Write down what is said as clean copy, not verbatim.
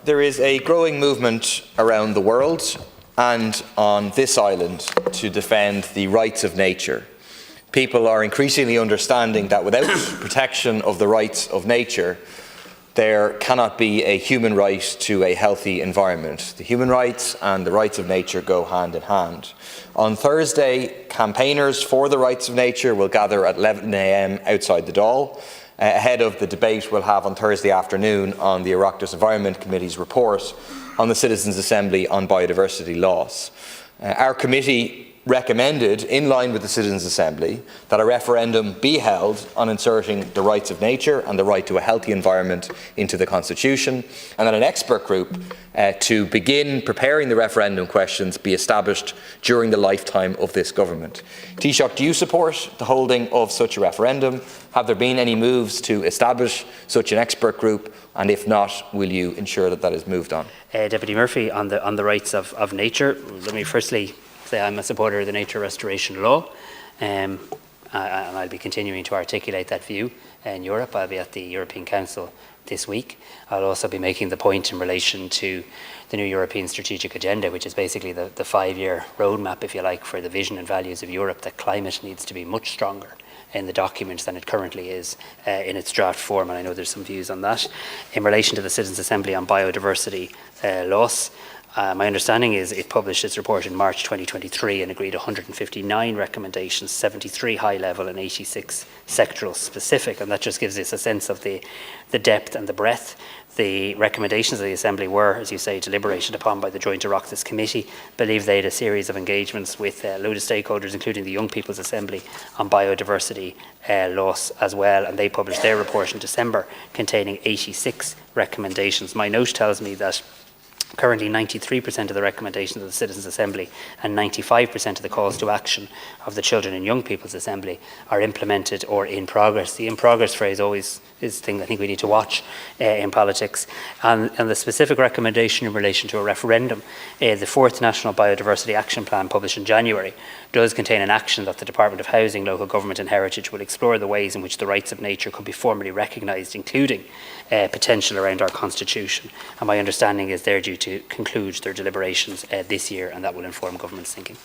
There is a growing movement around the world and on this island to defend the rights of nature. People are increasingly understanding that without protection of the rights of nature, there cannot be a human right to a healthy environment. The human rights and the rights of nature go hand in hand. On Thursday, campaigners for the rights of nature will gather at 11 a.m. outside the Dáil, ahead of the debate we'll have on Thursday afternoon on the Oireachtas Environment Committee's report on the Citizens' Assembly on biodiversity loss. Our committee recommended, in line with the Citizens' Assembly, that a referendum be held on inserting the rights of nature and the right to a healthy environment into the Constitution, and that an expert group to begin preparing the referendum questions be established during the lifetime of this government. Taoiseach, do you support the holding of such a referendum? Have there been any moves to establish such an expert group? And if not, will you ensure that that is moved on? Deputy Murphy, on the rights of nature, let me firstly say I'm a supporter of the nature restoration law, and I'll be continuing to articulate that view in Europe. I'll be at the European Council this week. I'll also be making the point in relation to the new European Strategic Agenda, which is basically the 5-year roadmap, if you like, for the vision and values of Europe, that climate needs to be much stronger in the document than it currently is in its draft form, and I know there's some views on that. In relation to the Citizens' Assembly on biodiversity loss, my understanding is it published its report in March 2023 and agreed 159 recommendations, 73 high level and 86 sectoral specific, and that just gives us a sense of the depth and the breadth. The recommendations of the Assembly were, as you say, deliberated upon by the Joint Oireachtas Committee. I believe they had a series of engagements with a load of stakeholders, including the Young People's Assembly, on biodiversity loss as well, and they published their report in December containing 86 recommendations. My note tells me that currently 93% of the recommendations of the Citizens' Assembly and 95% of the calls to action of the Children and Young People's Assembly are implemented or in progress. The in progress phrase always is a thing I think we need to watch in politics. And the specific recommendation in relation to a referendum, the 4th National Biodiversity Action Plan published in January does contain an action that the Department of Housing, Local Government and Heritage will explore the ways in which the rights of nature could be formally recognised, including potential around our Constitution. And my understanding is they're due to conclude their deliberations this year, and that will inform government's thinking.